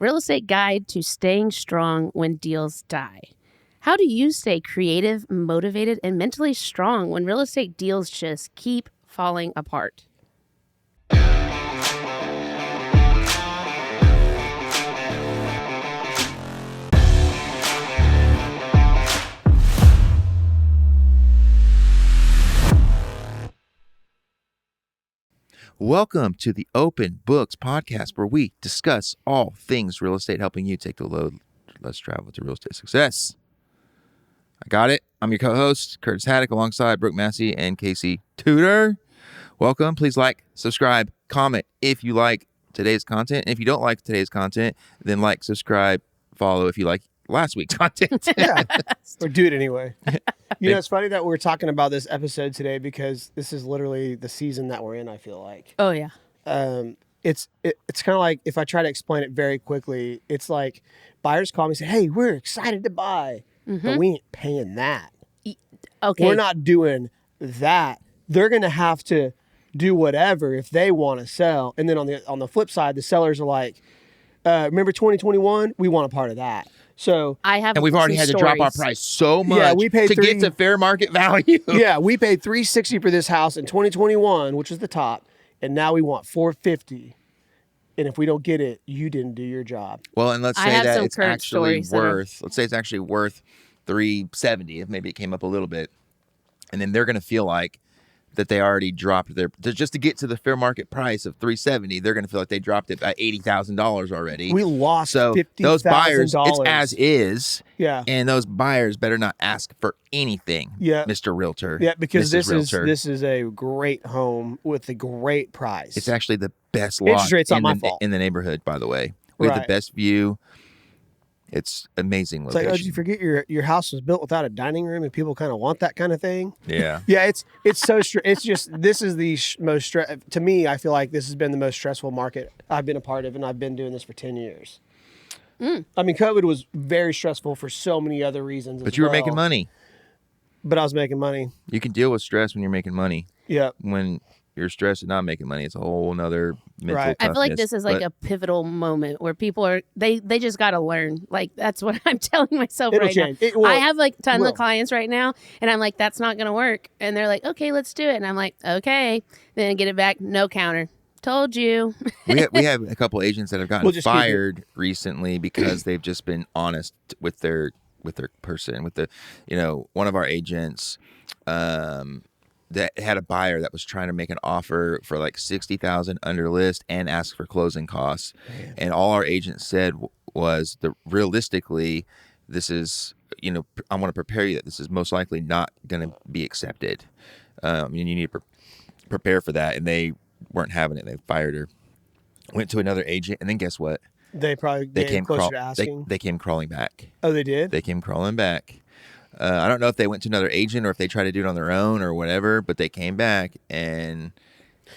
Real Estate Guide to Staying Strong When Deals Die. How do you stay creative, motivated, and mentally strong when real estate deals just keep falling apart? Welcome to the Open Books Podcast, where we discuss all things real estate, helping you take the load, less travel to real estate success. I got it. I'm your co-host, Curtis Haddock, alongside Brooke Massey and Casey Tuter. Welcome. Please like, subscribe, comment if you like today's content. And if you don't like today's content, then like, subscribe, follow if you like last week's content. Yeah, or do it anyway. You know, it's funny that we're talking about this episode today because this is literally the season that we're in, I feel like. Oh, yeah. It's kind of like, if I try to explain it very quickly, it's like buyers call me and say, hey, we're excited to buy, but we ain't paying that. Okay. We're not doing that. They're going to have to do whatever if they want to sell. And then on the flip side, the sellers are like, remember 2021? We want a part of that. So and we've already had to drop our price so much we paid to get to fair market value. Yeah, we paid $360 for this house in 2021, which was the top, and now we want $450. And if we don't get it, you didn't do your job. Well, and let's say that it's actually worth. Let's say it's actually worth $370. If maybe it came up a little bit, and then they're going to feel like that they already dropped just to get to the fair market price of $370. They're going to feel like they dropped it by $80,000 already. We lost $50,000. Those buyers, it's as is. Yeah. And those buyers better not ask for anything. Yeah. Mr. Realtor. Yeah, because this is a great home with a great price. It's actually the best lot Interest rate's not my fault. In the neighborhood, by the way. We have the best view. It's amazing location. It's like, oh, did you forget your house was built without a dining room and people kind of want that kind of thing? Yeah. Yeah, it's so it's just, this is the most to me, I feel like this has been the most stressful market I've been a part of, and I've been doing this for 10 years. I mean, COVID was very stressful for so many other reasons. But you were making money. But I was making money. You can deal with stress when you're making money. Yeah. When you're stressed and not making money, it's a whole nother mental toughness. I feel like this is like a pivotal moment where people are, they just got to learn. Like, that's what I'm telling myself right now. I have like tons of clients right now, and I'm like, that's not going to work. And they're like, okay, let's do it. And I'm like, okay. Then I get it back. No counter. Told you. we have a couple agents that have gotten fired recently because they've just been honest with their person, with the, one of our agents, that had a buyer that was trying to make an offer for like $60,000 under list and ask for closing costs. Man. And all our agent said was realistically, this is, I want to prepare you that this is most likely not going to be accepted. And you need to prepare for that. And they weren't having it. They fired her, went to another agent. And then guess what? They came closer to asking. They came crawling back. Oh, they did? They came crawling back. I don't know if they went to another agent or if they tried to do it on their own or whatever, but they came back and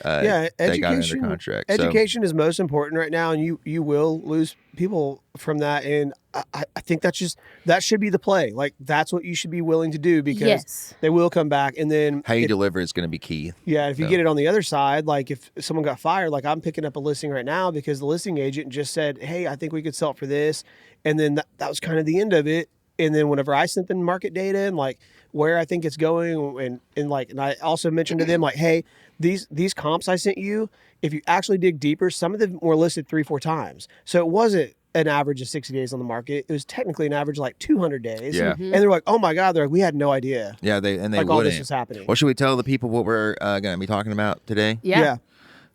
they got under contract. Education is most important right now, and you will lose people from that. And I think that should be the play. Like, that's what you should be willing to do, because they will come back. And then how you deliver is going to be key. Yeah, if you get it on the other side, like if someone got fired, like I'm picking up a listing right now because the listing agent just said, hey, I think we could sell it for this. And then that was kind of the end of it. And then whenever I sent them market data and like where I think it's going, and I also mentioned to them like, hey, these comps I sent you, if you actually dig deeper, some of them were listed 3-4 times. So it wasn't an average of 60 days on the market. It was technically an average of like 200 days. Yeah. And they're like, oh my God, we had no idea. Yeah, they all this was happening. Well, should we tell the people what we're going to be talking about today? Yeah.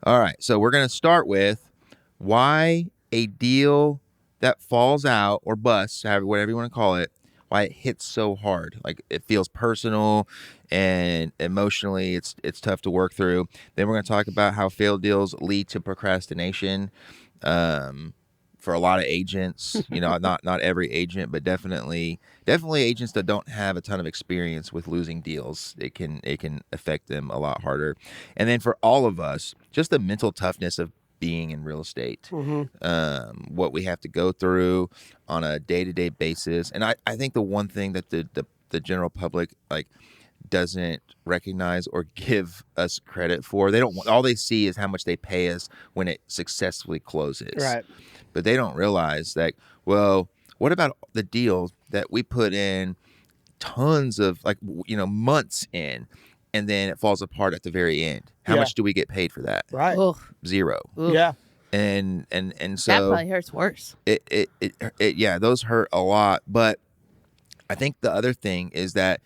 All right. So we're going to start with why a deal that falls out or busts, whatever you want to call it, why it hits so hard. Like, it feels personal and emotionally it's tough to work through. Then we're going to talk about how failed deals lead to procrastination for a lot of agents. Not every agent, but definitely agents that don't have a ton of experience with losing deals. It can affect them a lot harder. And then for all of us, just the mental toughness of being in real estate, what we have to go through on a day-to-day basis. And I think the one thing that the general public doesn't recognize or give us credit for, all they see is how much they pay us when it successfully closes. Right. but they don't realize that, well, what about the deal that we put in tons of months in, and then it falls apart at the very end? How much do we get paid for that? Right. Oof. Zero. Oof. Yeah. And so that probably hurts worse. Yeah, those hurt a lot. But I think the other thing is that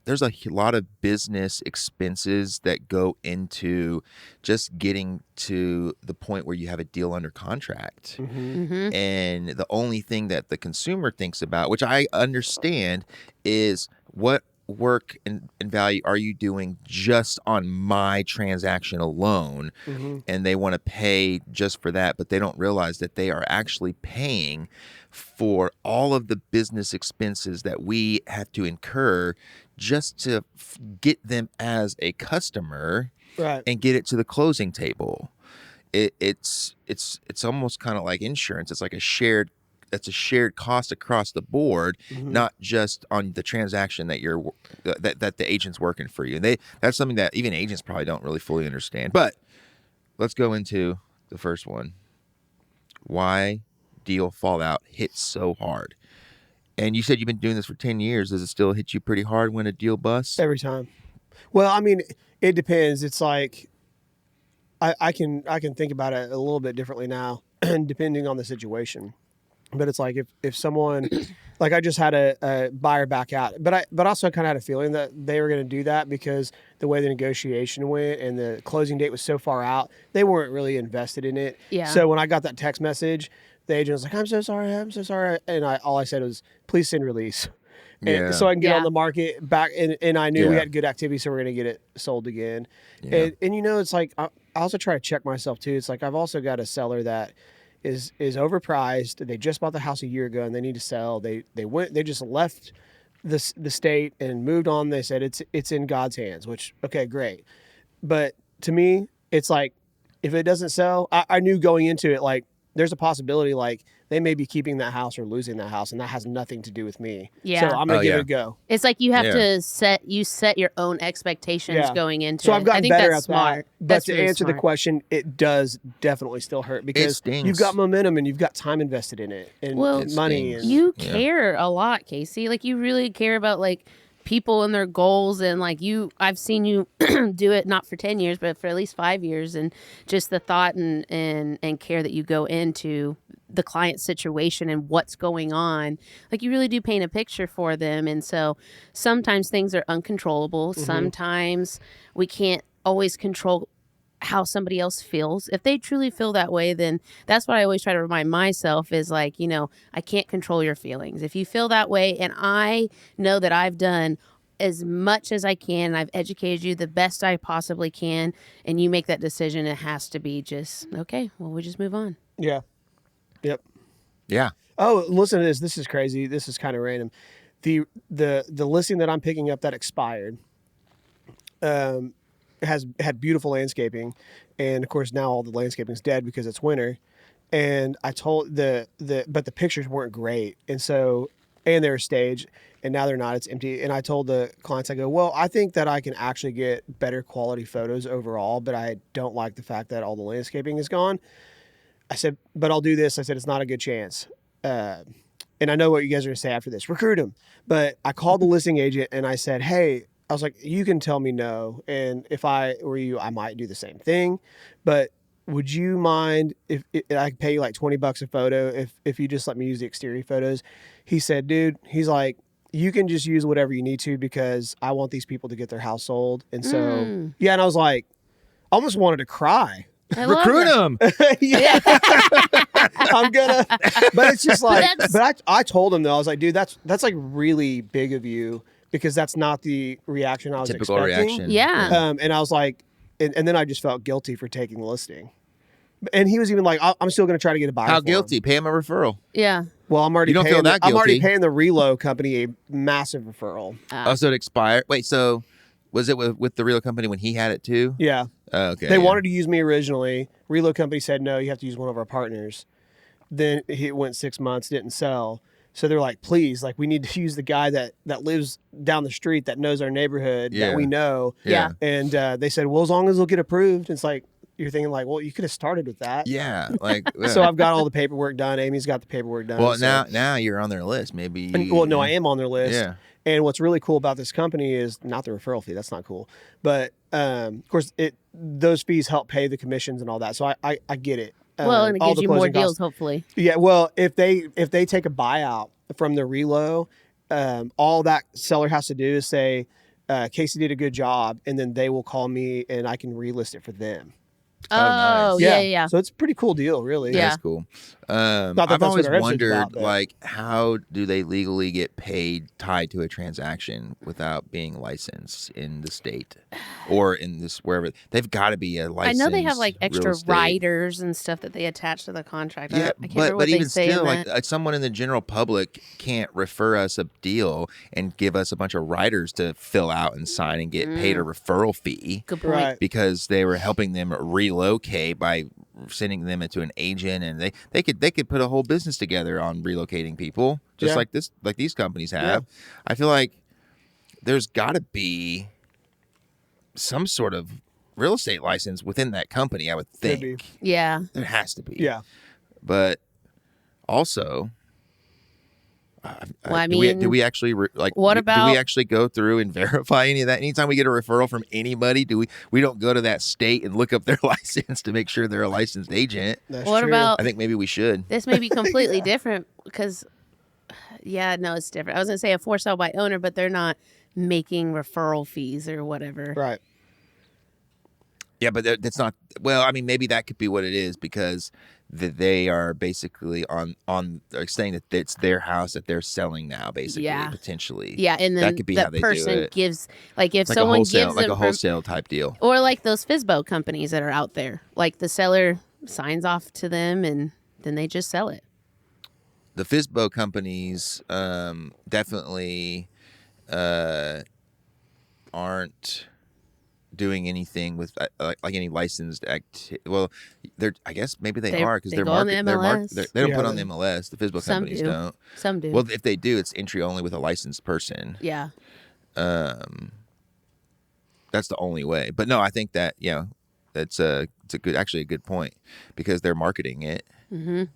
there's a lot of business expenses that go into just getting to the point where you have a deal under contract. Mm-hmm. And the only thing that the consumer thinks about, which I understand, is what work and value are you doing just on my transaction alone? And they want to pay just for that, but they don't realize that they are actually paying for all of the business expenses that we have to incur just to get them as a customer, right, and get it to the closing table. It's almost kind of like insurance. It's like a shared cost across the board, not just on the transaction that that the agent's working for you. And that's something that even agents probably don't really fully understand. But let's go into the first one. Why deal fallout hits so hard? And you said you've been doing this for 10 years. Does it still hit you pretty hard when a deal busts? Every time. Well, I mean, it depends. It's like I can think about it a little bit differently now, depending on the situation. But it's like if someone, like I just had a buyer back out, but also kind of had a feeling that they were going to do that because the way the negotiation went and the closing date was so far out, they weren't really invested in it. Yeah. So when I got that text message, the agent was like, I'm so sorry. And all I said was, please send release. And so I can get on the market back. And I knew we had good activity, so we're going to get it sold again. Yeah. And it's like, I also try to check myself too. It's like, I've also got a seller that is overpriced. They just bought the house a year ago and they need to sell. They just left the state and moved on. They said it's in God's hands, which, okay, great. But to me, it's like, if it doesn't sell, I knew going into it, like, there's a possibility like they may be keeping that house or losing that house, and that has nothing to do with me. Yeah. So I'm going to give it a go. It's like you have to set your own expectations going into it. So I've gotten better at smart. that. But that's to really answer smart. the question, it does definitely still hurt because you've got momentum and you've got time invested in it and money. And, you care a lot, Casey. Like, you really care about like people and their goals, and like I've seen you do it not for 10 years, but for at least 5 years, and just the thought and care that you go into the client situation and what's going on. Like, you really do paint a picture for them. And so sometimes things are uncontrollable. Sometimes we can't always control how somebody else feels. If they truly feel that way, then that's what I always try to remind myself is like, I can't control your feelings. If you feel that way, and I know that I've done as much as I can, I've educated you the best I possibly can, and you make that decision, it has to be just, okay, well, we just move on. Yeah. Yep. Yeah. Oh, listen to this. This is crazy. This is kind of random. The listing that I'm picking up that expired, has had beautiful landscaping, and of course now all the landscaping is dead because it's winter. And I told but the pictures weren't great, and they were staged, and now they're not. It's empty. And I told the clients, I go, well, I think that I can actually get better quality photos overall, but I don't like the fact that all the landscaping is gone. I said, but I'll do this. I said, it's not a good chance. And I know what you guys are going to say after this. Recruit him. But I called the listing agent and I said, hey, I was like, you can tell me no. And if I were you, I might do the same thing. But would you mind if I could pay you like $20 a photo if you just let me use the exterior photos? He said, dude, he's like, you can just use whatever you need to because I want these people to get their house sold. And so, yeah. And I was like, I almost wanted to cry. Recruit them. Yeah. I'm gonna, but it's just like, I told him though, I was like, dude, that's like really big of you because that's not the reaction I was Typical expecting. reaction. Yeah. And I was like, and then I just felt guilty for taking the listing. And he was even like, I'm still going to try to get a buyer. How for guilty? him. Pay him a referral. Yeah. Well, I'm already. You don't paying feel that I'm already guilty. paying the relo company a massive referral. Oh, so it expired. Wait, so was it with the relo company when he had it too? Yeah. Okay. They wanted to use me originally. Relo company said no, you have to use one of our partners. Then it went 6 months, didn't sell. So they're like, please, like we need to use the guy that lives down the street that knows our neighborhood that we know. Yeah. And they said, well, as long as it'll get approved. It's like, you're thinking like, well, you could have started with that. Yeah, like So I've got all the paperwork done. Amy's got the paperwork done. well, so. now you're on their list. Maybe. Well, no, I am on their list. Yeah. And what's really cool about this company is not the referral fee. That's not cool. But of course, those fees help pay the commissions and all that. So I get it. Well, and it all gives the you more closing deals, costs. hopefully. Yeah. Well, if they take a buyout from the relo, all that seller has to do is say, Casey did a good job, and then they will call me and I can relist it for them. Oh, nice. yeah. So it's a pretty cool deal, really. Yeah. That's cool. Not that I've that's always what our episode's wondered, about, but- like, how do they legally get paid tied to a transaction without being licensed in the state or in this wherever? They've got to be a I license. know they have like extra riders and stuff that they attach to the contract. Yeah, I can't remember what but they even say still, in like someone in the general public can't refer us a deal and give us a bunch of riders to fill out and sign and get paid a referral fee. Good point. Right. Because they were helping them relocate by sending them into an agent, and they could put a whole business together on relocating people, just like these companies have. Yeah. I feel like there's got to be some sort of real estate license within that company. I would Could be. think Yeah. there has to be. Yeah. But also, Well, I do mean, we actually what do about- we actually go through and verify any of that? Anytime we get a referral from anybody, we don't go to that state and look up their license to make sure they're a licensed agent? That's What true. about I think maybe we should. this? May be completely different because, no, it's different. I was gonna say a for sale by owner, but they're not making referral fees or whatever. Right. Yeah, but that's not. Well, I mean, maybe that could be what it is because they are basically on like saying that it's their house that they're selling now, basically, Yeah. potentially. Yeah, and then that could be that how they person do it. gives like if Like someone a wholesale, gives like them a wholesale type deal. or like those FSBO companies that are out there, like the seller signs off to them and then they just sell it. The FSBO companies definitely aren't doing anything with like any licensed well, they're I guess maybe they are because they they're go on the MLS. they don't Yeah, put on they- the MLS. The FSBO Some companies do. don't. Some do. Well, if they do, it's entry only with a licensed person. Yeah. That's the only way. But no, I think that it's a good point because they're marketing it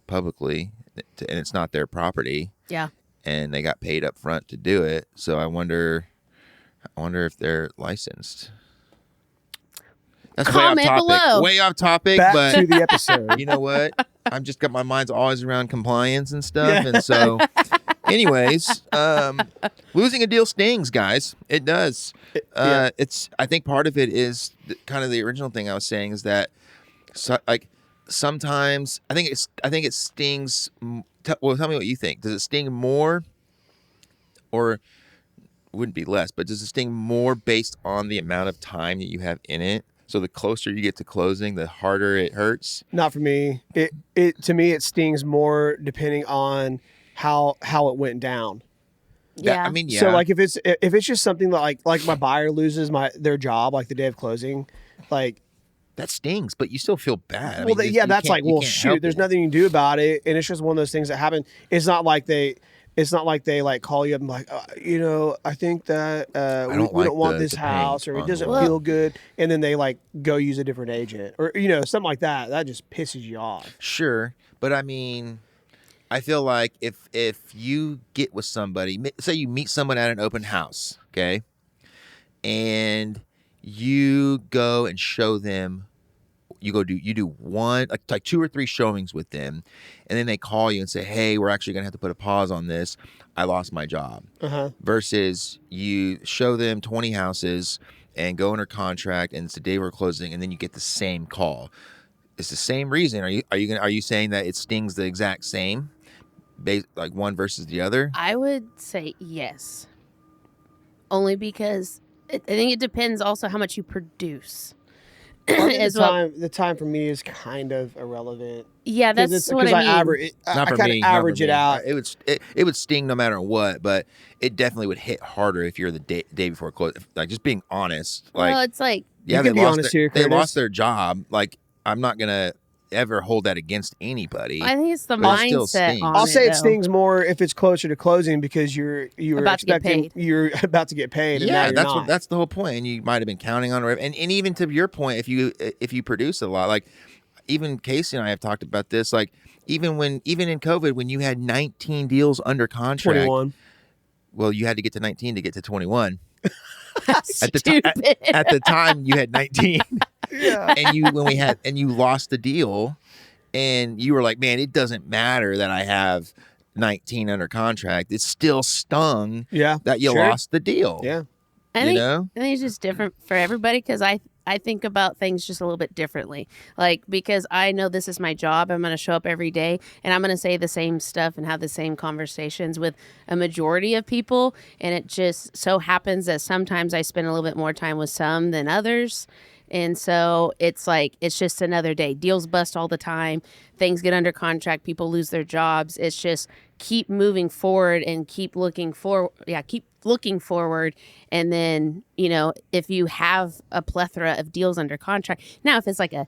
publicly, and it's not their property, Yeah. and they got paid up front to do it. So I wonder if they're licensed. That's Comment way off topic. below. Way off topic, Back but to the episode. you know what? I'm just got my mind's always around compliance and stuff, and so. Anyways, losing a deal stings, guys. It does. It's. I think part of it is kind of the original thing I was saying is that, sometimes I think it stings. Well, tell me what you think. Does it sting more, or wouldn't be less? But does it sting more based on the amount of time that you have in it? So the closer you get to closing, the harder it hurts. Not for me. It to me it stings more depending on how it went down. Yeah. I mean, yeah. So like if it's just something like my buyer loses their job like the day of closing, like that stings, but you still feel bad. I well mean, yeah, that's like you well can't shoot, help there's it. nothing you can do about it, and it's just one of those things that happen. It's not like they like call you up and like I think that we don't don't like want the this house or it paint doesn't on the feel good, and then they like go use a different agent or something like that. That just pisses you off. Sure, but I mean, I feel like if you get with somebody, say you meet someone at an open house, okay, and you go and show them, you do one like 2 or 3 showings with them, and then they call you and say, hey, we're actually gonna have to put a pause on this. I lost my job. Versus you show them 20 houses and go under contract, and it's the day we're closing, and then you get the same call. It's the same reason. Are you saying that it stings the exact same, like one versus the other? I would say yes. Only because I think it depends also how much you produce. As well. The time for me is kind of irrelevant. Yeah, that's what I mean. Not I for kind me. of average it out. It would sting no matter what, but it definitely would hit harder if you're the day before close. Like just being honest. Like Well, it's like yeah, You can be honest here, they Curtis. lost their job. Like I'm not gonna. ever hold that against anybody. I think it's the mindset on I'll say it though. stings more if it's closer to closing because you're expecting you're about to get paid. And yeah, now that's the whole point. And you might have been counting on it. And even to your point, if you produce a lot, like even Casey and I have talked about this, like even in COVID, when you had 19 deals under contract, 21. Well, you had to get to 19 to get to 21. At the time you had 19. Yeah. And you lost the deal, and you were like, man, it doesn't matter that I have 19 under contract. It still stung that you lost the deal. Yeah. I think it's just different for everybody because I think about things just a little bit differently. Like, because I know this is my job. I'm going to show up every day and I'm going to say the same stuff and have the same conversations with a majority of people. And it just so happens that sometimes I spend a little bit more time with some than others. And so it's like, it's just another day. Deals bust all the time. Things get under contract. People lose their jobs. It's just keep moving forward and keep looking forward. Yeah, keep looking forward. And then, if you have a plethora of deals under contract. Now, if it's like a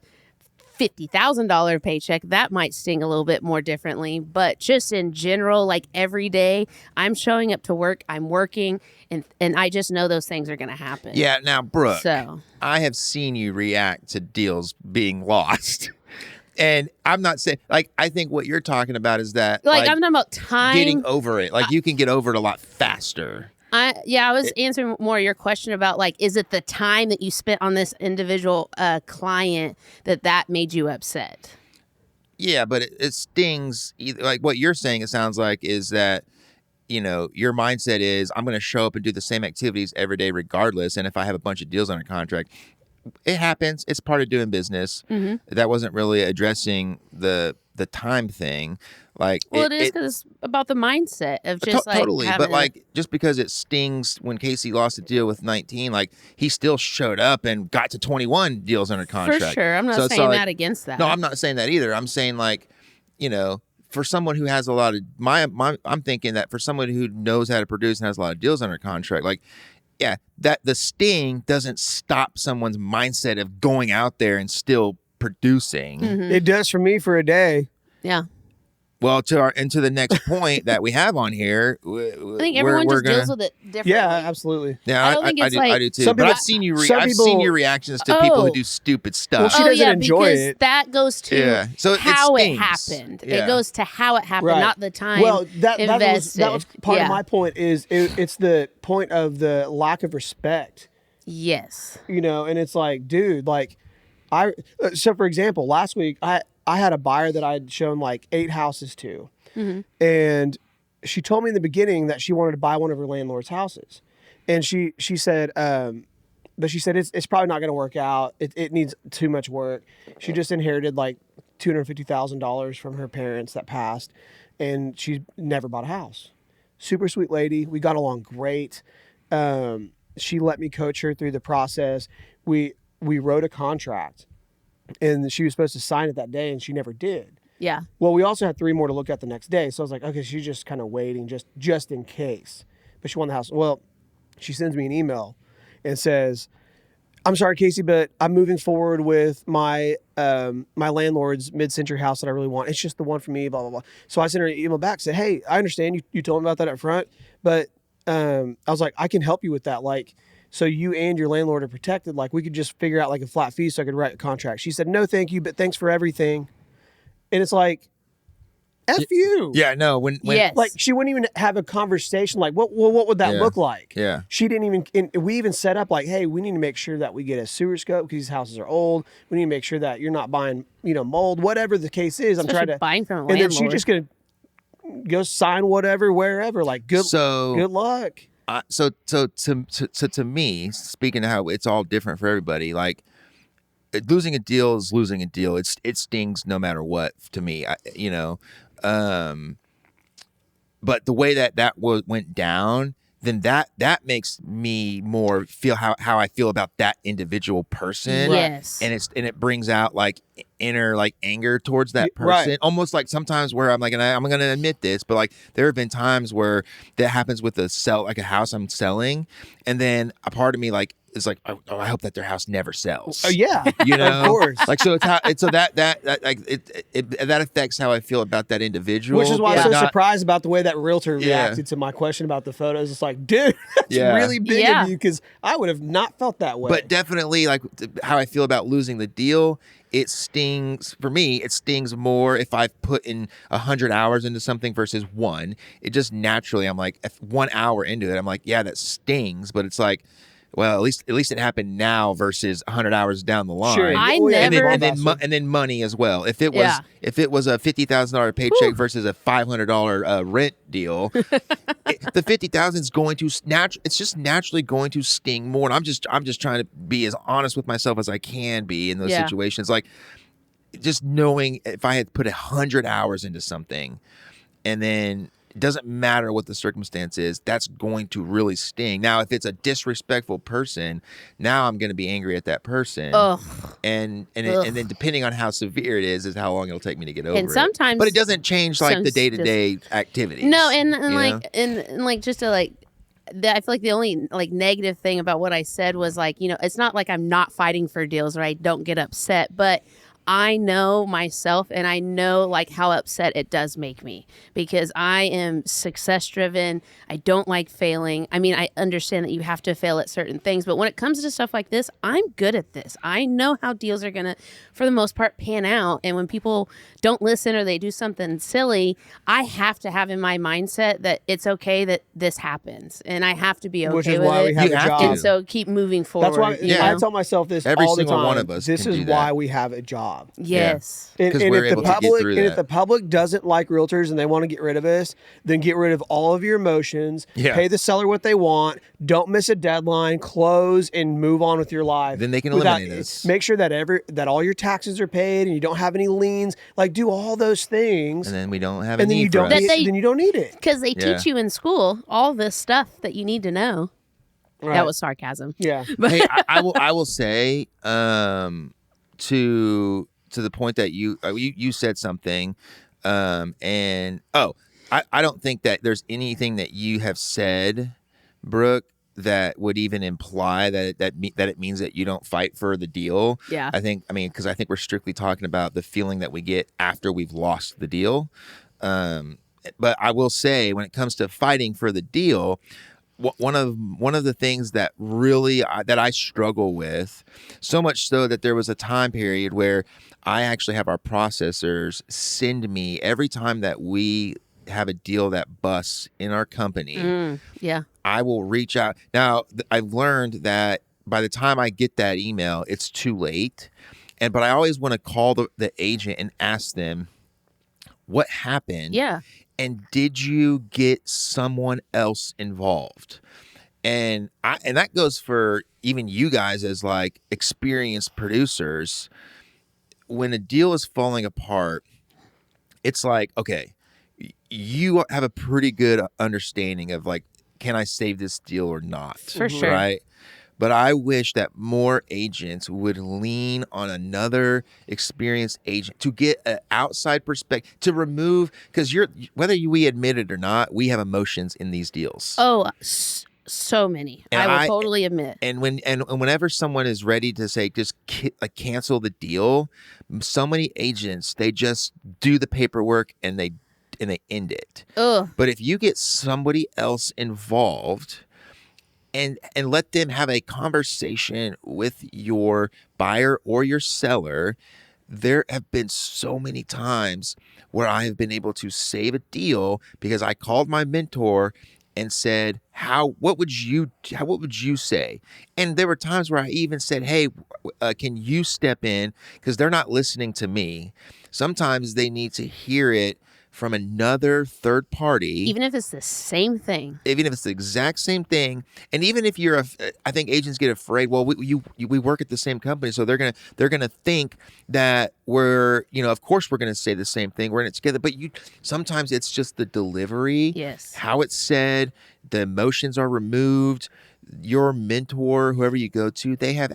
$50,000 paycheck, that might sting a little bit more differently. But just in general, like every day, I'm showing up to work, I'm working, and I just know those things are going to happen. Yeah. Now, Brooke, so I have seen you react to deals being lost. And I'm not saying, like, I think what you're talking about is that, like I'm talking about time. Getting over it. Like, you can get over it a lot faster. I was answering more your question about, like, is it the time that you spent on this individual client that made you upset? Yeah, but it stings. Like what you're saying, it sounds like, is that, your mindset is, I'm going to show up and do the same activities every day regardless. And if I have a bunch of deals under contract, it happens. It's part of doing business. Mm-hmm. That wasn't really addressing the time thing. Like, well, it is because it's about the mindset of just totally. But like, just because it stings when Casey lost a deal with 19, like he still showed up and got to 21 deals under contract. For sure, I'm not saying that against that. No, I'm not saying that either. I'm saying, like, for someone who has a lot of I'm thinking that for someone who knows how to produce and has a lot of deals under contract, like, yeah, that the sting doesn't stop someone's mindset of going out there and still producing. Mm-hmm. It does for me for a day. Yeah. Well, to the next point that we have on here, I think everyone just deals with it differently. Yeah, absolutely. Yeah, I don't think it's I do too. But I've seen your reactions to people who do stupid stuff. Well, she doesn't enjoy because it. That goes to how it happened. Yeah. It goes to how it happened, not the time. Well, that was part of my point. It's the point of the lack of respect. Yes. And it's like, dude, like so for example, last week I had a buyer that I had shown like 8 houses to. Mm-hmm. And she told me in the beginning that she wanted to buy one of her landlord's houses. And she said, but she said, it's probably not going to work out. It needs too much work. She just inherited like $250,000 from her parents that passed. And she never bought a house. Super sweet lady. We got along great. She let me coach her through the process. We wrote a contract. And she was supposed to sign it that day, and she never did. Yeah. Well, we also had 3 more to look at the next day. So I was like, okay, she's just kind of waiting just in case. But she won the house. Well, she sends me an email and says, I'm sorry, Casey, but I'm moving forward with my my landlord's mid-century house that I really want. It's just the one for me, blah, blah, blah. So I sent her an email back, said, hey, I understand you told me about that up front, but I was like, I can help you with that. Like, so you and your landlord are protected. Like, we could just figure out like a flat fee so I could write a contract. She said, no, thank you, but thanks for everything. And it's like, F you. Yeah, no. When yes. Like, she wouldn't even have a conversation. Like, what would that look like? Yeah. She didn't even. And we even set up like, hey, we need to make sure that we get a sewer scope because these houses are old. We need to make sure that you're not buying, mold, whatever the case is. Especially I'm trying to buying from a and landlord. then she's just gonna go sign whatever wherever. Like, good luck. So to me, speaking of how it's all different for everybody, like losing a deal is losing a deal. It stings no matter what to me, but the way that went down, then that makes me more feel how I feel about that individual person. Yes. And it brings out like inner like anger towards that person. Right. Almost like sometimes where I'm like, and I'm going to admit this, but like there have been times where that happens with a house I'm selling. And then a part of me like is like, oh, I hope that their house never sells. Oh yeah, you know, of course. Like so, that affects how I feel about that individual. Which is why I'm so surprised about the way that realtor reacted to my question about the photos. It's like, dude, that's really big of you, because I would have not felt that way. But definitely, like how I feel about losing the deal, it stings for me. It stings more if I've put in 100 hours into something versus one. It just naturally, I'm like, if 1 hour into it, I'm like, yeah, that stings. But it's like, well, at least it happened now versus 100 hours down the line. Sure. And then money as well. If it was a $50,000 paycheck versus a $500 rent deal, the $50,000 is going to it's just naturally going to sting more. And I'm just trying to be as honest with myself as I can be in those situations. Like, just knowing if I had put 100 hours into something, and then it doesn't matter what the circumstance is, that's going to really sting. Now, if it's a disrespectful person, now I'm going to be angry at that person. Ugh. And then depending on how severe it is how long it'll take me to get over and sometimes, it. But it doesn't change like the day-to-day activities. No, and like just to like, I feel like the only like negative thing about what I said was like, you know, it's not like I'm not fighting for deals or I don't get upset, but I know myself, and I know like how upset it does make me, because I am success driven. I don't like failing. I mean, I understand that you have to fail at certain things, but when it comes to stuff like this, I'm good at this. I know how deals are going to, for the most part, pan out. And when people don't listen or they do something silly, I have to have in my mindset that it's okay that this happens, and I have to be okay Which is with why it. we have a job. And so keep moving forward. That's why I tell myself this every all the single time. one of us. This is why we have a job. Yes. And we're able to get through that. If the public doesn't like realtors and they want to get rid of us, then get rid of all of your emotions, pay the seller what they want, don't miss a deadline, close, and move on with your life. Then they can eliminate us. Make sure that all your taxes are paid and you don't have any liens. Like, do all those things. And then we don't have and then you don't need, then you don't need it. Because they teach you in school all this stuff that you need to know. Right. That was sarcasm. Yeah. Hey, I will say, to the point that you said something, and I don't think that there's anything that you have said, Brooke, that would even imply that it means that you don't fight for the deal. Yeah. Because I think we're strictly talking about the feeling that we get after we've lost the deal. But I will say, when it comes to fighting for the deal, one of the things that really that I struggle with, so much so that there was a time period where I actually have our processors send me, every time that we have a deal that busts in our company, I will reach out. Now, I've learned that by the time I get that email, it's too late. But I always want to call the agent and ask them, what happened? Yeah. And did you get someone else involved? And that goes for even you guys as like experienced producers. When a deal is falling apart, it's like, okay, you have a pretty good understanding of like, can I save this deal or not? For sure. Right? But I wish that more agents would lean on another experienced agent to get an outside perspective, to remove, because whether we admit it or not, we have emotions in these deals. Oh, so many. And I will totally admit. And whenever someone is ready to say just cancel the deal, so many agents, they just do the paperwork and they end it. Ugh. But if you get somebody else involved, and let them have a conversation with your buyer or your seller, there have been so many times where I have been able to save a deal because I called my mentor and said, what would you say? And there were times where I even said, hey, can you step in? Because they're not listening to me. Sometimes they need to hear it from another third party, even if it's the same thing, even if it's the exact same thing, and even if I think agents get afraid. Well, we work at the same company, so they're gonna think that we're, of course we're gonna say the same thing. We're in it together, but sometimes it's just the delivery, how it's said, the emotions are removed. Your mentor, whoever you go to, they have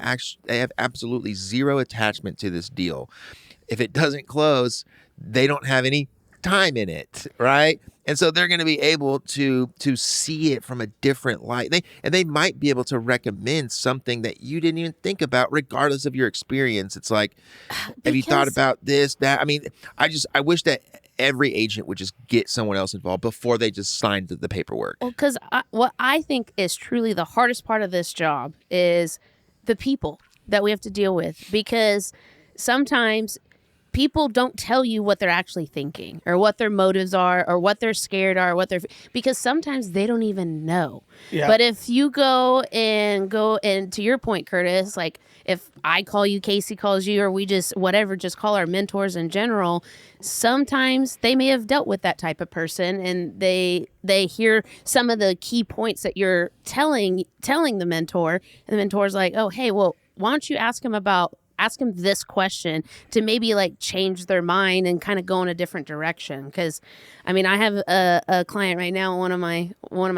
absolutely zero attachment to this deal. If it doesn't close, they don't have any time in it, right? And so they're going to be able to see it from a different light. They might be able to recommend something that you didn't even think about, regardless of your experience. It's like, have you thought about this, that? I mean, I wish that every agent would just get someone else involved before they just signed the paperwork. Well, because what I think is truly the hardest part of this job is the people that we have to deal with, because sometimes people don't tell you what they're actually thinking or what their motives are or what they're scared are, because sometimes they don't even know. Yeah. But if you go and to your point, Curtis, like if I call you, Casey calls you, or we just call our mentors in general, sometimes they may have dealt with that type of person, and they hear some of the key points that you're telling the mentor, and the mentor's like, oh, hey, well, why don't you ask him this question to maybe like change their mind and kind of go in a different direction. Because I mean, I have a client right now, one of my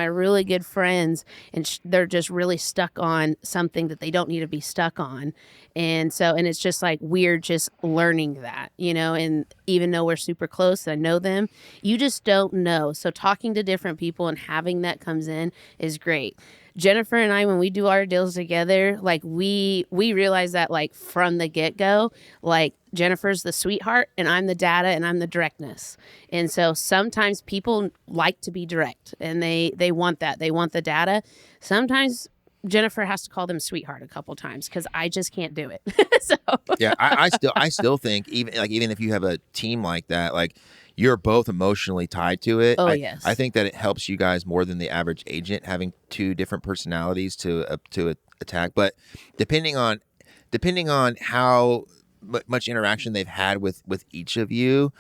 really good friends, and they're just really stuck on something that they don't need to be stuck on. And it's just like weird just learning that, and even though we're super close, I know them, you just don't know. So talking to different people and having that comes in is great. Jennifer and I, when we do our deals together, like we realize that like from the get-go, like Jennifer's the sweetheart and I'm the data and I'm the directness. And so sometimes people like to be direct and they want that. They want the data. Sometimes Jennifer has to call them sweetheart a couple times because I just can't do it. So yeah, I still think even if you have a team like that, like you're both emotionally tied to it. Yes. I think that it helps you guys more than the average agent having two different personalities to attack. But depending on how much interaction they've had with each of you,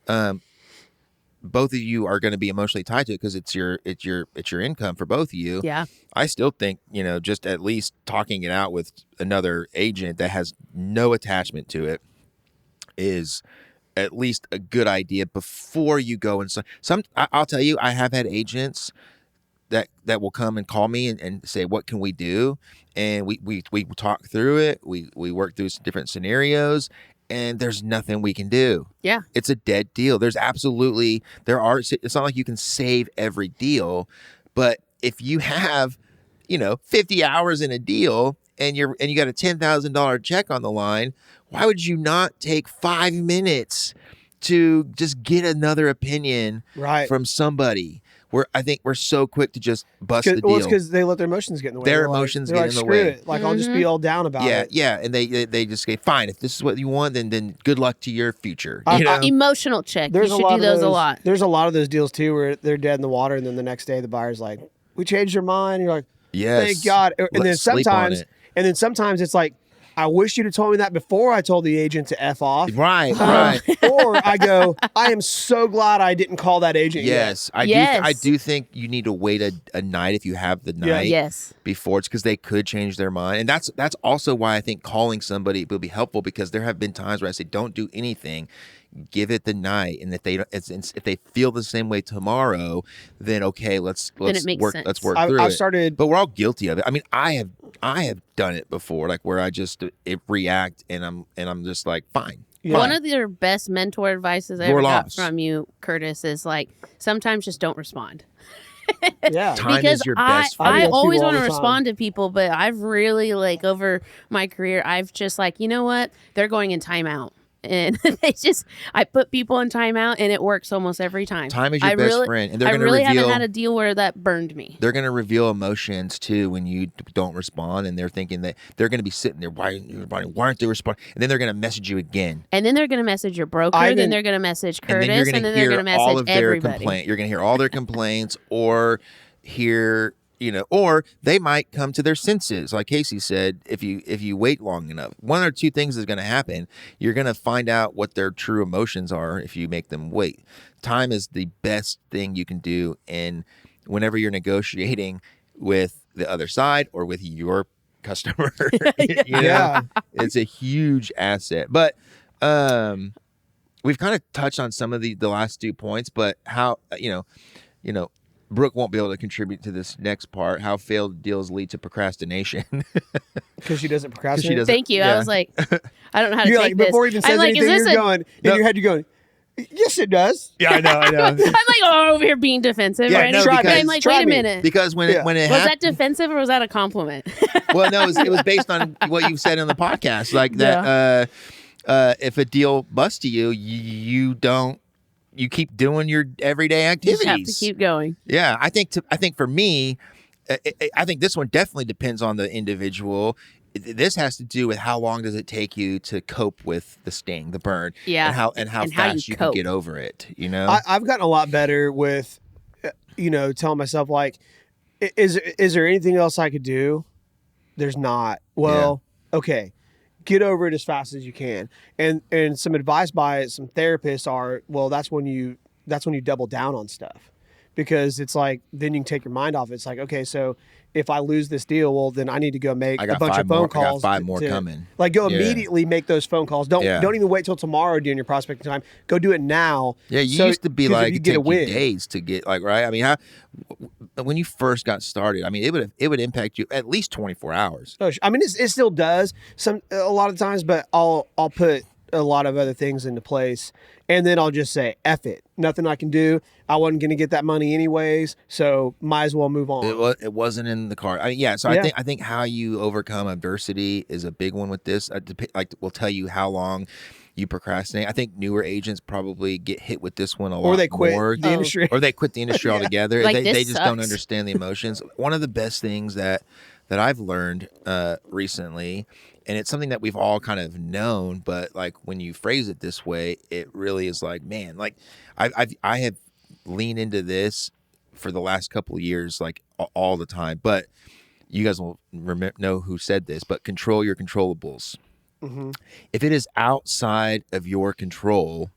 both of you are going to be emotionally tied to it because it's your income for both of you. Yeah. I still think, just at least talking it out with another agent that has no attachment to it is at least a good idea before you go. And I'll tell you, I have had agents that will come and call me and say, what can we do? And we talk through it. We work through some different scenarios, and there's nothing we can do. Yeah. It's a dead deal. It's not like you can save every deal, but if you have, 50 hours in a deal and you got a $10,000 check on the line, why would you not take 5 minutes to just get another opinion from somebody? I think we're so quick to just bust the deal. Well, it's because they let their emotions get in the way. Their emotions get in the way. It. Like, I'll just be all down about it. Yeah, and they just say, fine, if this is what you want, then good luck to your future. Emotional check. You should do those a lot. There's a lot of those deals, too, where they're dead in the water, and then the next day the buyer's like, we changed our mind. And you're like, yes, thank God. And then sometimes it's like, I wish you'd have told me that before I told the agent to F off. Right. Or I go, I am so glad I didn't call that agent yet. I do think you need to wait a night if you have the night before. It's because they could change their mind. And that's also why I think calling somebody will be helpful, because there have been times where I say, don't do anything. Give it the night, and if they feel the same way tomorrow, then okay, let's work through it. But we're all guilty of it. I mean, I have done it before, like where I just react, and I'm just like, fine. Yeah. One of your best mentor advices I ever got from you, Curtis, is like sometimes just don't respond. Yeah, time because is your best friend. I always want to respond to people, but I've really over my career, I've just you know what, they're going in timeout. And I put people in timeout, and it works almost every time. Time is your best friend, and they're going to reveal. I really haven't had a deal where that burned me. They're going to reveal emotions too when you don't respond, and they're thinking that they're going to be sitting there. Why aren't they responding? And then they're going to message you again. And then they're going to message your broker. Then they're going to message Curtis, and then they're going to message everybody. You're going to hear all their complaints, or hear. Or they might come to their senses. Like Casey said, if you wait long enough, one or two things is going to happen. You're going to find out what their true emotions are if you make them wait. Time is the best thing you can do. And whenever you're negotiating with the other side or with your customer, it's a huge asset. But we've kind of touched on some of the last 2 points, but how, Brooke won't be able to contribute to this next part. How failed deals lead to procrastination. Because she doesn't procrastinate. Thank you. Yeah. I was like, I don't know how to take this. Before he even says anything, you're going, in your head, you're going, Yes, it does. Yeah, I know. I'm like over here being defensive. Yeah, right? no, But because- I'm like, Try wait a me. minute. Because when it Was happened, that defensive or was that a compliment? well, no, it was based on what you said on the podcast, like that. If a deal busts to you, you keep doing your everyday You activities. just have to keep going. Yeah, I think for me, I think this one definitely depends on the individual. This has to do with how long does it take you to cope with the sting, the burn, Yeah. and how And how fast you you can cope. get over it. You know, I've gotten a lot better with, telling myself like, is there anything else I could do? There's not. Well, okay, get over it as fast as you can. And some advice by some therapists are, well, that's when you double down on stuff, because it's like then you can take your mind off. It's like, okay, so if I lose this deal, well, then I need to go make I got a bunch of phone calls. I got 5 more coming. Like go Yeah. immediately make those phone calls. Don't even wait till tomorrow during your prospecting time. Go do it now. Yeah, you So- used to be 'cause if like you it get a take you win. days to get like right. I mean, when you first got started, I mean, it would impact you at least 24 hours. Oh, I mean, it still does a lot of times, but I'll put a lot of other things into place, and then I'll just say, F it. Nothing I can do. I wasn't going to get that money anyways, so might as well move on. It wasn't in the car. I mean, yeah. So Yeah. I think how you overcome adversity is a big one with this. Like, will tell you how long you procrastinate. I think newer agents probably get hit with this one a lot Or they quit more. the industry. Or they quit the industry altogether. Like, they this just don't sucks. understand the emotions. One of the best things that I've learned recently, and it's something that we've all kind of known, but like when you phrase it this way, it really is like, man, like I have leaned into this for the last couple of years, like all the time. But you guys will know who said this, but control your controllables. Mm-hmm. If it is outside of your control,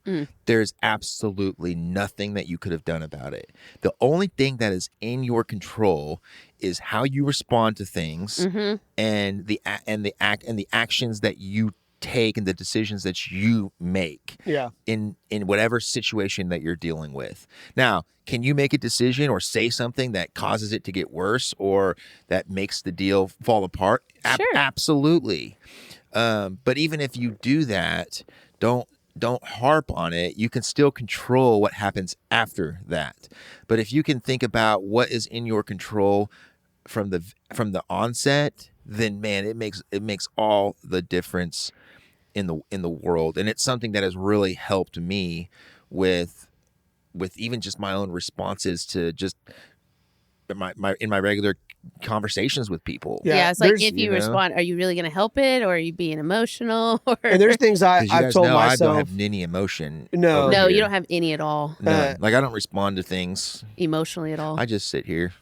there's absolutely nothing that you could have done about it. The only thing that is in your control is how you respond to things and the actions that you take and the decisions that you make in whatever situation that you're dealing with. Now, can you make a decision or say something that causes it to get worse or that makes the deal fall apart? Sure. Absolutely. But even if you do that, don't harp on it. You can still control what happens after that. But if you can think about what is in your control from the onset, then man, it makes all the difference in the world. And it's something that has really helped me with even just my own responses to just in my regular conversations with people. Yeah, it's like there's- if you respond, are you really going to help it, or are you being emotional? Or And there's things 'Cause you I've guys told know I don't myself. have any emotion. No. over no, here. you don't have any at all None. Like I don't respond to things. emotionally at all. I just sit here.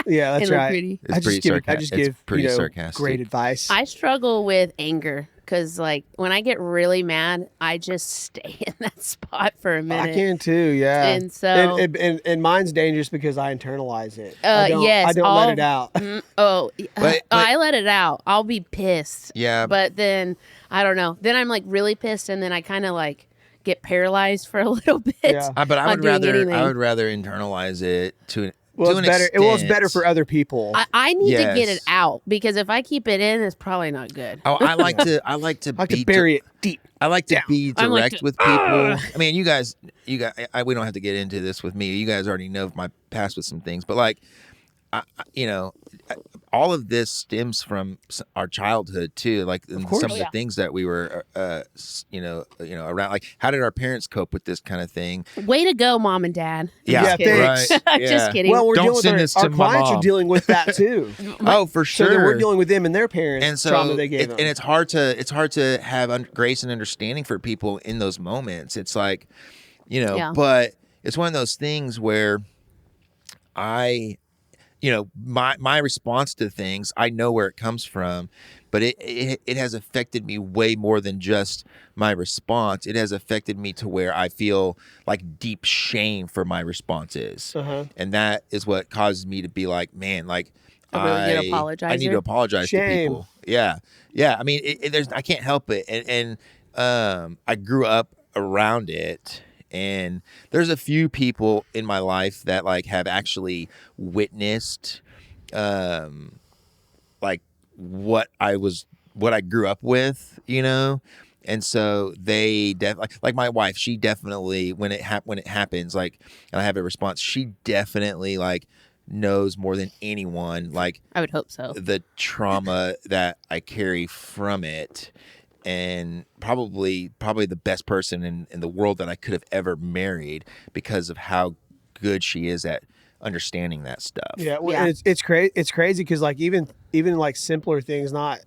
Yeah, that's And look right. pretty. It's pretty I just it's give pretty sarcastic. great advice. I struggle with anger because, like, when I get really mad, I just stay in that spot for a minute. I can too, yeah. And so- and mine's dangerous because I internalize it. I don't let it out. But- I let it out. I'll be pissed. Yeah. But then I don't know. Then I'm like really pissed, and then I kind of like get paralyzed for a little bit. Yeah. But I on would doing rather anything. internalize it to Well, to it's an better. extent. Well, it's better for other people. I need to get it Yes. out, because if I keep it in, it's probably not good. Oh, I like to I like to be bury it deep. I like to down. be I'm like direct with people. I mean, you guys, we don't have to get into this with me. You guys already know my past with some things, but like, all of this stems from our childhood too. Like and course. some of Oh, the yeah. things that we were, around. Like, how did our parents cope with this kind of thing? Way to go, mom and dad. Yeah, Just kidding. thanks. Right. I'm Yeah. just kidding. Well, we're Don't dealing with send our, this to our my clients mom. are dealing with that too. Oh, for So sure. then we're dealing with them and their parents and so trauma they gave them. and it's hard to have grace and understanding for people in those moments. It's like, Yeah. but it's one of those things where my response to things, I know where it comes from, but it has affected me way more than just my response. It has affected me to where I feel like deep shame for my responses. Uh-huh. And that is what causes me to be like, man, like A really good I need to apologizer. apologize to Shame. people. Yeah. I mean, I can't help it. And I grew up around it. And there's a few people in my life that like have actually witnessed, like what I grew up with, And so they like my wife, she definitely when it happens, like, and I have a response, she definitely like knows more than anyone, like, I would hope so, the trauma that I carry from it. And probably the best person in the world that I could have ever married because of how good she is at understanding that stuff. Yeah, well, and it's crazy. It's crazy because like even like simpler things, not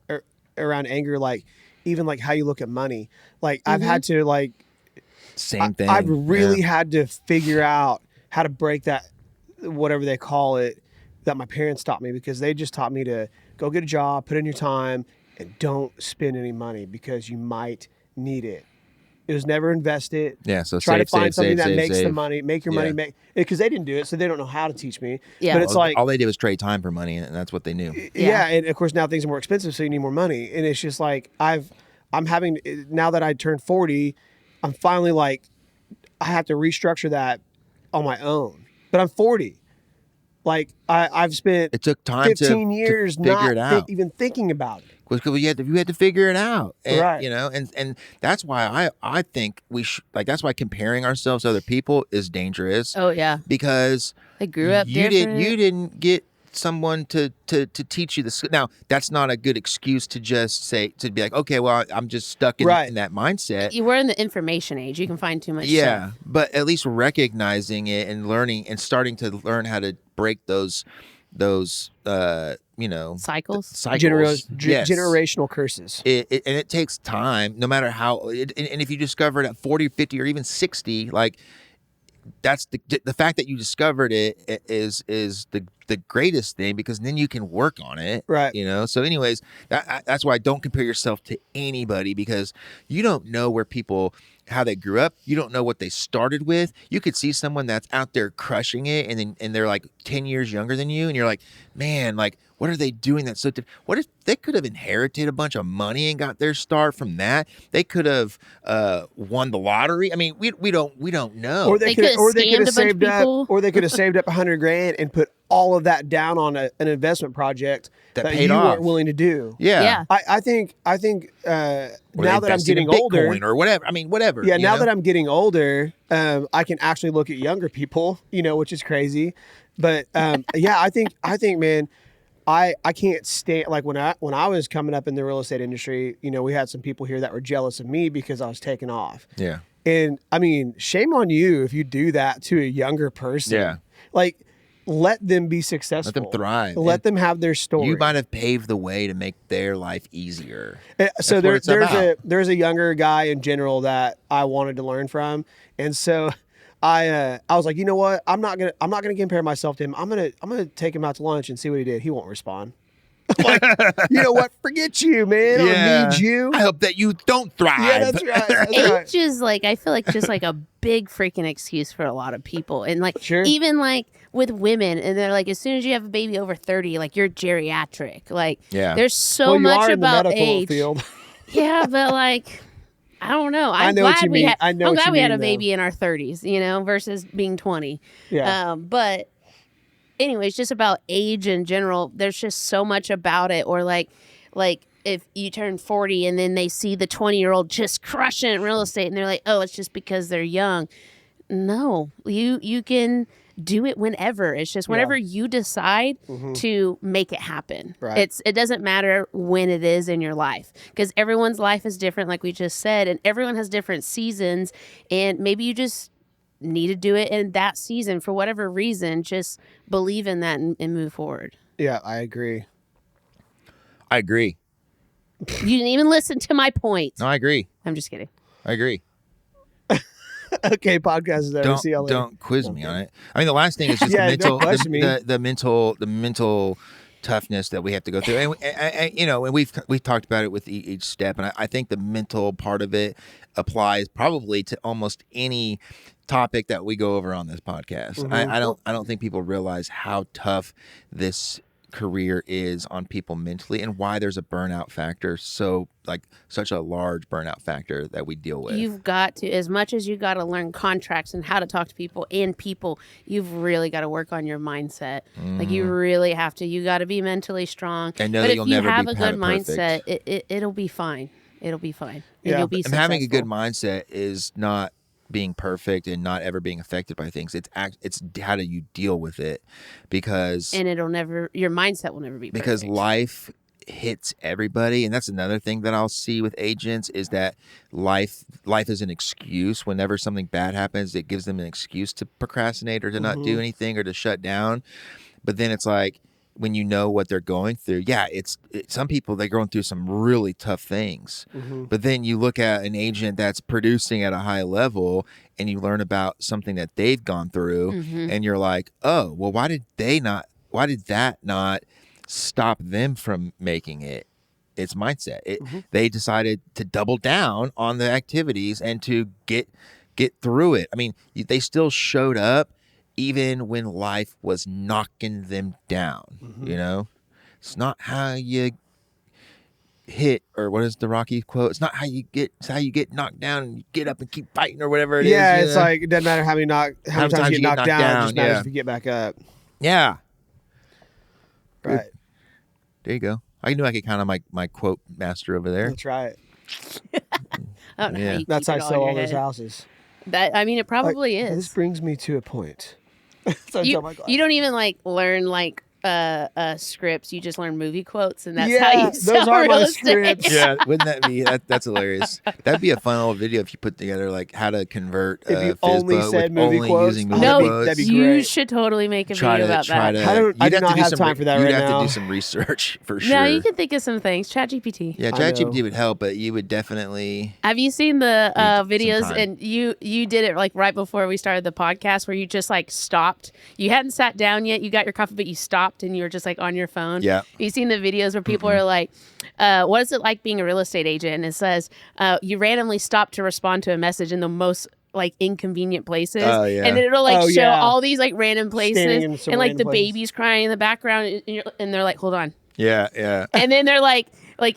around anger, like even like how you look at money. Like I've had to like same thing. I've really had to figure out how to break that, whatever they call it, that my parents taught me, because they just taught me to go get a job, put in your time, and don't spend any money because you might need it. It was never invest it. Yeah, so try save, to find save, something save, that makes save. the money, make your money make, because they didn't do it, so they don't know how to teach me. Yeah, but it's like all they did was trade time for money, and that's what they knew. Yeah, and of course now things are more expensive, so you need more money, and it's just like I'm having, now that I turned 40, I'm finally like I have to restructure that on my own. But I'm 40. Like I've spent It took time 15 years to figure it out. even thinking about it. Because you had to figure it out, and, Right? You know, and that's why I think we should, like, that's why comparing ourselves to other people is dangerous. Oh yeah, because they grew up you different. You didn't get someone to teach you this. Now that's not a good excuse to just say, to be like, okay, well, I'm just stuck in that mindset. You were in the information age. You can find too much. Yeah, stuff. but at least recognizing it and learning and starting to learn how to break those you know, cycles, generational curses. And it takes time, no matter how. And if you discover it at 40, 50, or even 60, like, that's the fact that you discovered it is the greatest thing, because then you can work on it, right? You know. So anyways, that's why don't compare yourself to anybody, because you don't know where people, how they grew up. You don't know what they started with. You could see someone that's out there crushing it, and they're like 10 years younger than you, and you're like, man, like, what are they doing that's so what if they could have inherited a bunch of money and got their start from that? They could have won the lottery. I mean, we don't know. Or they could have saved up, or they could have saved up $100,000 and put all of that down on an investment project that paid you off. weren't willing to do. Yeah. I think now that I'm getting older, or whatever. I mean, whatever. Yeah. Now that I'm getting older, I can actually look at younger people, you know, which is crazy. But yeah, I think, man, I can't stand, like, when I was coming up in the real estate industry, you know, we had some people here that were jealous of me because I was taking off. Yeah. And I mean, shame on you if you do that to a younger person. Yeah. Like, let them be successful. Let them thrive. Let them have their story. You might have paved the way to make their life easier. So there's a younger guy in general that I wanted to learn from, and so I was like, you know what? I'm not gonna compare myself to him. I'm gonna take him out to lunch and see what he did. He won't respond. I'm like, you know what? Forget you, man. I don't need you. I hope that you don't thrive. Yeah, that's right. Age is like, I feel like just like a big freaking excuse for a lot of people, and like even like with women, and they're like, as soon as you have a baby over 30, like, you're geriatric. Like, there's so much about age. Field. Yeah, but like, I don't know. I'm glad we had a baby in our 30s, you know, versus being 20. Yeah. But anyways, just about age in general, there's just so much about it. Or like if you turn 40 and then they see the 20-year-old just crushing it in real estate, and they're like, oh, it's just because they're young. No, you can do it whenever. It's just whenever you decide to make it happen. Right. It doesn't matter when it is in your life, because everyone's life is different, like we just said, and everyone has different seasons, and maybe you just need to do it in that season for whatever reason. Just believe in that and move forward. Yeah, I agree. You didn't even listen to my point. No, I agree. I'm just kidding. I agree. Okay, podcast is over. See y'all later. Don't quiz me on it. I mean, the last thing is just the mental toughness that we have to go through, and you know, and we've talked about it with each step, and I think the mental part of it applies probably to almost any topic that we go over on this podcast. I don't think people realize how tough this career is on people mentally, and why there's a burnout factor, such a large burnout factor that we deal with. You've got to, as much as you got to learn contracts and how to talk to people, you've really got to work on your mindset. Like, you really have to. You got to be mentally strong. I know but that if you'll you never have be a good perfect. mindset, it'll be fine. It'll be fine. And Yeah. you'll be And successful. having a good mindset is not being perfect and not ever being affected by things. It's how do you deal with it, because And your mindset will never be perfect. Because life hits everybody, and that's another thing that I'll see with agents is that life is an excuse. Whenever something bad happens, it gives them an excuse to procrastinate or to not do anything or to shut down. But then it's like, when you know what they're going through, some people, they're going through some really tough things. But then you look at an agent that's producing at a high level and you learn about something that they've gone through, and you're like, oh, well, why did that not stop them from making it? It's mindset. They decided to double down on the activities and to get through it. I mean, they still showed up even when life was knocking them down. You know, it's not how you hit, or what is the Rocky quote? It's not how you get, it's how you get knocked down and you get up and keep fighting, or whatever it is. Yeah, it's like, it doesn't matter how many times you get knocked down. It just matters if you get back up. Yeah. Right. There you go. I knew I could count on my quote master over there. That's right. I don't know how you That's keep how I it sell in all your those head. houses. It probably Like, is. This brings me to a point. So I tell my clients. You don't even learn scripts. You just learn movie quotes, and that's Yeah, how you sell those are real my estate. scripts. Yeah, wouldn't that be that's hilarious? That'd be a fun little video if you put together like how to convert If you FISBO only with said movie only quotes. using movie No, quotes. that'd be you great. should totally make a video about that. I do not have time for that You'd right have now. to do some research for sure. No, you can think of some things. ChatGPT. Yeah, I ChatGPT know. would help, but you would definitely. Have you seen the Need some videos? time. And you did it like right before we started the podcast, where you just like stopped. You hadn't sat down yet. You got your coffee, but you stopped and you were just like on your phone. Yeah. You seen the videos where people are like, "What is it like being a real estate agent?" And it says, "You randomly stop to respond to a message in the most like inconvenient places." Oh, yeah. And then it'll like Oh, show yeah. all these like random places, Standing in some and like random the places. baby's crying in the background, and they're like, "Hold on." Yeah, yeah. And then they're like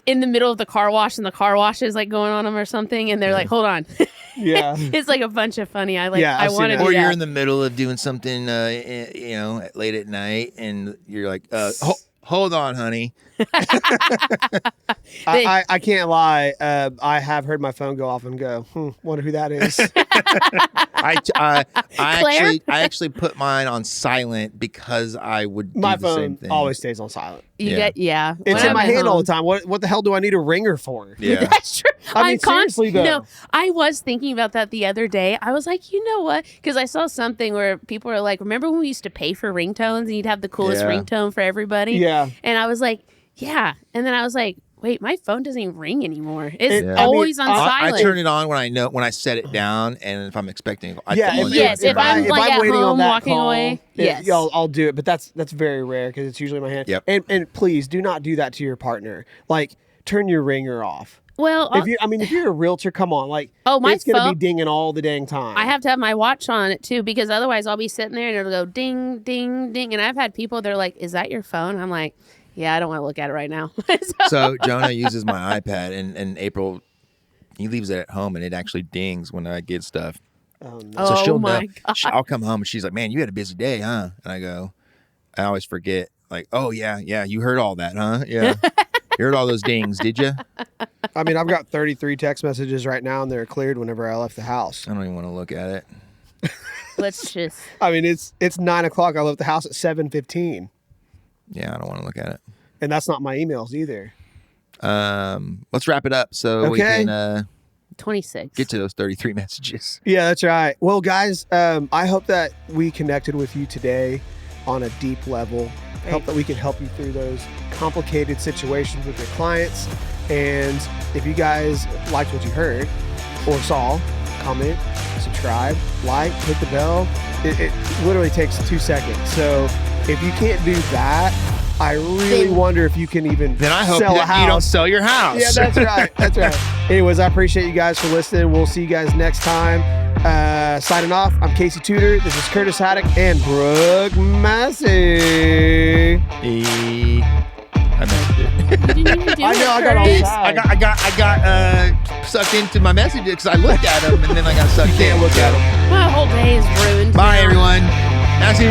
in the middle of the car wash, and the car wash is like going on them or something, and they're like, "Hold on." Yeah. It's like a bunch of funny. I I've want seen to that. do Or you're that. in the middle of doing something, late at night, and you're like, hold on, honey. I can't lie. I have heard my phone go off and go, wonder who that is. I actually put mine on silent because I would do My the same phone thing. always stays on silent. Yeah. Yeah. It's When in I'm my at hand all home. the time. What the hell do I need a ringer for? Yeah. That's true. I mean, seriously, though. No, I was thinking about that the other day. I was like, you know what? Because I saw something where people were like, remember when we used to pay for ringtones and you'd have the coolest Yeah. ringtone for everybody? Yeah. And I was like, yeah. And then I was like, wait, my phone doesn't even ring anymore. It's Yeah. always on I silent. turn it on when I set it down, and if I'm expecting, I Yeah, put Yes, if I'm like at waiting on home that walking call, away, yes. I'll do it. But that's very rare because it's usually in my hand. Yep. And please do not do that to your partner. Like, turn your ringer off. Well, If you're a realtor, come on. Like, Oh, my it's gonna phone- be dinging all the dang time. I have to have my watch on it too, because otherwise I'll be sitting there and it'll go ding, ding, ding. And I've had people, they're like, is that your phone? I'm like, yeah, I don't want to look at it right now. So Jonah uses my iPad, and April, he leaves it at home, and it actually dings when I get stuff. Oh, no. So Oh she'll my know. God. I'll come home, and she's like, "Man, you had a busy day, huh?" And I always forget. Like, "Oh yeah, you heard all that, huh? Yeah, you heard all those dings, did you?" I mean, I've got 33 text messages right now, and they're cleared whenever I left the house. I don't even want to look at it. Let's just. I mean, it's 9:00. I left the house at 7:15, Yeah, I don't want to look at it. and that's not my emails either. Let's wrap it up so we Okay. can 26. get to those 33 messages. Yeah, that's right. Well, guys, I hope that we connected with you today on a deep level. I hope that we can help you through those complicated situations with your clients. And if you guys liked what you heard or saw, comment, subscribe, like, hit the bell. It literally takes 2 seconds. So if you can't do that, I really wonder if you can even Then I hope sell a that house. you don't sell your house. Yeah, that's right. That's right. Anyways, I appreciate you guys for listening. We'll see you guys next time. Signing off, I'm Casey Tuter. This is Curtis Haddock and Brooke Massey. I missed it. You didn't even do I it, know, I got all Curtis. tired. I got sucked into my messages because I looked at them and then I got sucked in. Can't look at them. My whole day is ruined. Bye, now. everyone. Massey.